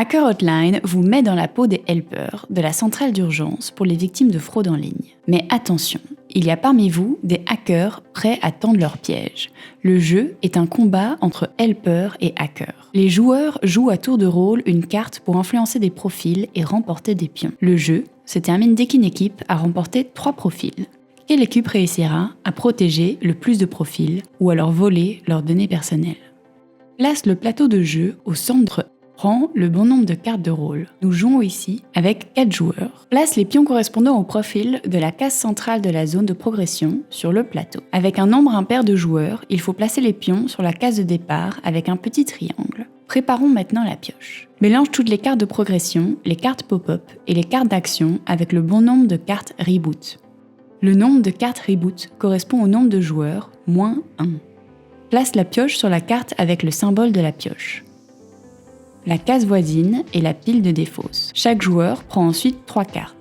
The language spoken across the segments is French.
Hacker Hotline vous met dans la peau des helpers de la centrale d'urgence pour les victimes de fraude en ligne. Mais attention, il y a parmi vous des hackers prêts à tendre leur piège. Le jeu est un combat entre helpers et hackers. Les joueurs jouent à tour de rôle une carte pour influencer des profils et remporter des pions. Le jeu se termine dès qu'une équipe a remporté 3 profils. Quelle équipe réussira à protéger le plus de profils ou à leur voler leurs données personnelles? Place le plateau de jeu au centre. Prends le bon nombre de cartes de rôle. Nous jouons ici avec 4 joueurs. Place les pions correspondant au profil de la case centrale de la zone de progression sur le plateau. Avec un nombre impair de joueurs, il faut placer les pions sur la case de départ avec un petit triangle. Préparons maintenant la pioche. Mélange toutes les cartes de progression, les cartes pop-up et les cartes d'action avec le bon nombre de cartes reboot. Le nombre de cartes reboot correspond au nombre de joueurs, moins 1. Place la pioche sur la carte avec le symbole de la pioche. La case voisine est la pile de défausse. Chaque joueur prend ensuite 3 cartes.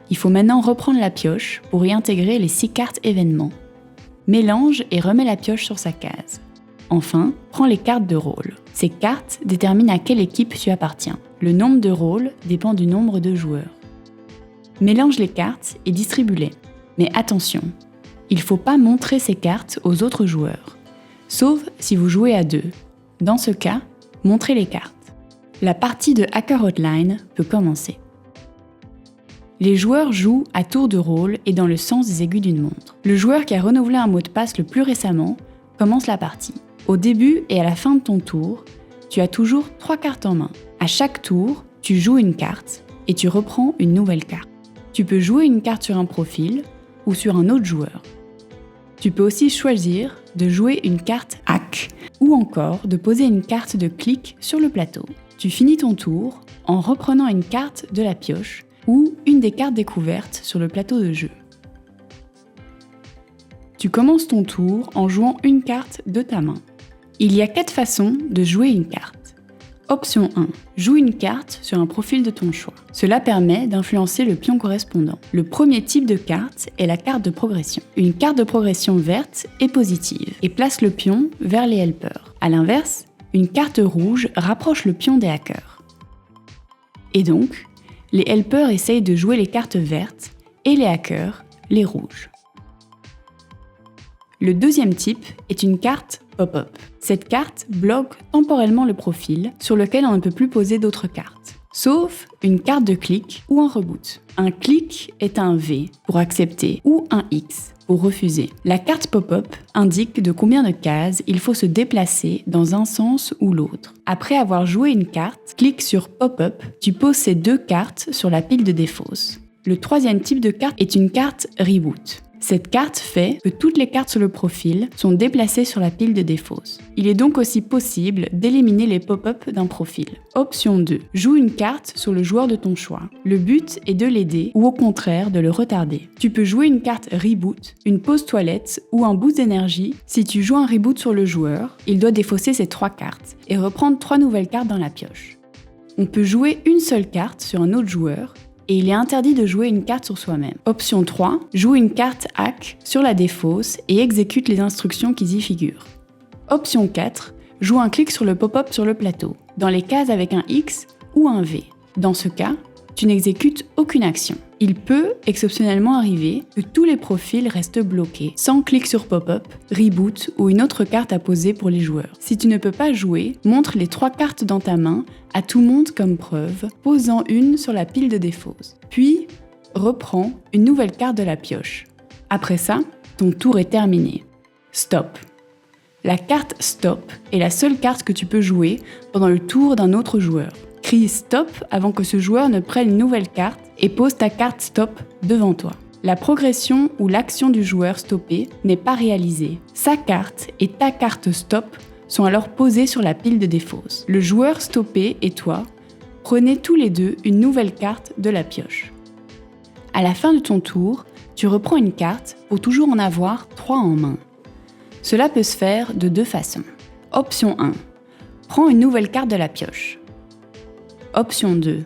Il faut maintenant reprendre la pioche pour y intégrer les 6 cartes événements. Mélange et remets la pioche sur sa case. Enfin, prends les cartes de rôle. Ces cartes déterminent à quelle équipe tu appartiens. Le nombre de rôles dépend du nombre de joueurs. Mélange les cartes et distribue-les. Mais attention, il ne faut pas montrer ces cartes aux autres joueurs, sauf si vous jouez à 2. Dans ce cas, montrez les cartes. La partie de Hacker Hotline peut commencer. Les joueurs jouent à tour de rôle et dans le sens des aiguilles d'une montre. Le joueur qui a renouvelé un mot de passe le plus récemment commence la partie. Au début et à la fin de ton tour, tu as toujours 3 cartes en main. À chaque tour, tu joues une carte et tu reprends une nouvelle carte. Tu peux jouer une carte sur un profil ou sur un autre joueur. Tu peux aussi choisir de jouer une carte hack ou encore de poser une carte de clic sur le plateau. Tu finis ton tour en reprenant une carte de la pioche ou une des cartes découvertes sur le plateau de jeu. Tu commences ton tour en jouant une carte de ta main. Il y a 4 façons de jouer une carte. Option 1. Joue une carte sur un profil de ton choix. Cela permet d'influencer le pion correspondant. Le premier type de carte est la carte de progression. Une carte de progression verte est positive et place le pion vers les helpers. A l'inverse, une carte rouge rapproche le pion des hackers. Et donc, les helpers essayent de jouer les cartes vertes et les hackers les rouges. Le deuxième type est une carte pop-up. Cette carte bloque temporellement le profil sur lequel on ne peut plus poser d'autres cartes, sauf une carte de clic ou un reboot. Un clic est un V pour accepter ou un X pour refuser. La carte pop-up indique de combien de cases il faut se déplacer dans un sens ou l'autre. Après avoir joué une carte, clique sur pop-up, tu poses ces 2 cartes sur la pile de défausse. Le troisième type de carte est une carte reboot. Cette carte fait que toutes les cartes sur le profil sont déplacées sur la pile de défausse. Il est donc aussi possible d'éliminer les pop-up d'un profil. Option 2. Joue une carte sur le joueur de ton choix. Le but est de l'aider ou au contraire de le retarder. Tu peux jouer une carte reboot, une pause toilette ou un boost d'énergie. Si tu joues un reboot sur le joueur, il doit défausser ses 3 cartes et reprendre 3 nouvelles cartes dans la pioche. On peut jouer une seule carte sur un autre joueur et il est interdit de jouer une carte sur soi-même. Option 3, joue une carte hack sur la défausse et exécute les instructions qui y figurent. Option 4, joue un clic sur le pop-up sur le plateau, dans les cases avec un X ou un V. Dans ce cas, tu n'exécutes aucune action. Il peut exceptionnellement arriver que tous les profils restent bloqués, sans clic sur pop-up, reboot ou une autre carte à poser pour les joueurs. Si tu ne peux pas jouer, montre les 3 cartes dans ta main à tout le monde comme preuve, posant une sur la pile de défausse. Puis, reprends une nouvelle carte de la pioche. Après ça, ton tour est terminé. Stop. La carte Stop est la seule carte que tu peux jouer pendant le tour d'un autre joueur. Crie Stop avant que ce joueur ne prenne une nouvelle carte et pose ta carte Stop devant toi. La progression ou l'action du joueur stoppé n'est pas réalisée. Sa carte et ta carte Stop sont alors posées sur la pile de défausse. Le joueur stoppé et toi prenez tous les deux une nouvelle carte de la pioche. À la fin de ton tour, tu reprends une carte pour toujours en avoir 3 en main. Cela peut se faire de 2 façons. Option 1. Prends une nouvelle carte de la pioche. Option 2.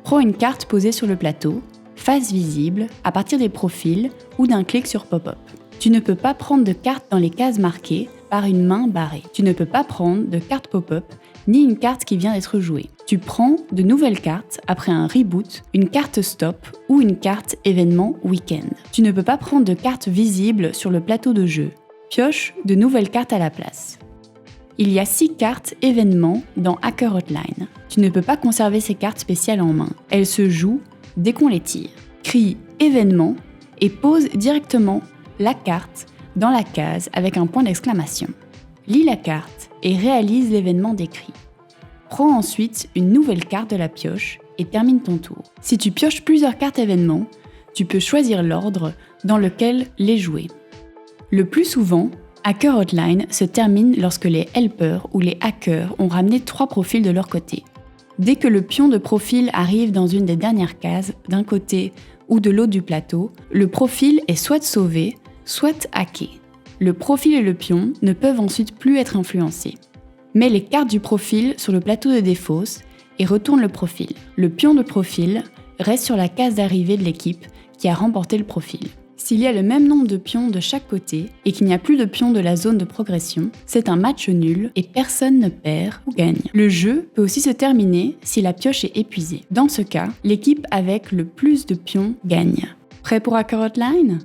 Prends une carte posée sur le plateau, face visible, à partir des profils ou d'un clic sur pop-up. Tu ne peux pas prendre de carte dans les cases marquées par une main barrée. Tu ne peux pas prendre de carte pop-up ni une carte qui vient d'être jouée. Tu prends de nouvelles cartes après un reboot, une carte stop ou une carte événement week-end. Tu ne peux pas prendre de cartes visibles sur le plateau de jeu. Pioche de nouvelles cartes à la place. Il y a 6 cartes événements dans Hacker Hotline. Tu ne peux pas conserver ces cartes spéciales en main. Elles se jouent dès qu'on les tire. Crie événement et pose directement la carte dans la case avec un point d'exclamation. Lis la carte et réalise l'événement décrit. Prends ensuite une nouvelle carte de la pioche et termine ton tour. Si tu pioches plusieurs cartes événements, tu peux choisir l'ordre dans lequel les jouer. Le plus souvent, Hacker Hotline se termine lorsque les helpers ou les hackers ont ramené 3 profils de leur côté. Dès que le pion de profil arrive dans une des dernières cases, d'un côté ou de l'autre du plateau, le profil est soit sauvé, soit hacké. Le profil et le pion ne peuvent ensuite plus être influencés. Mets les cartes du profil sur le plateau de défausse et retourne le profil. Le pion de profil reste sur la case d'arrivée de l'équipe qui a remporté le profil. S'il y a le même nombre de pions de chaque côté et qu'il n'y a plus de pions de la zone de progression, c'est un match nul et personne ne perd ou gagne. Le jeu peut aussi se terminer si la pioche est épuisée. Dans ce cas, l'équipe avec le plus de pions gagne. Prêt pour Hacker Hotline ?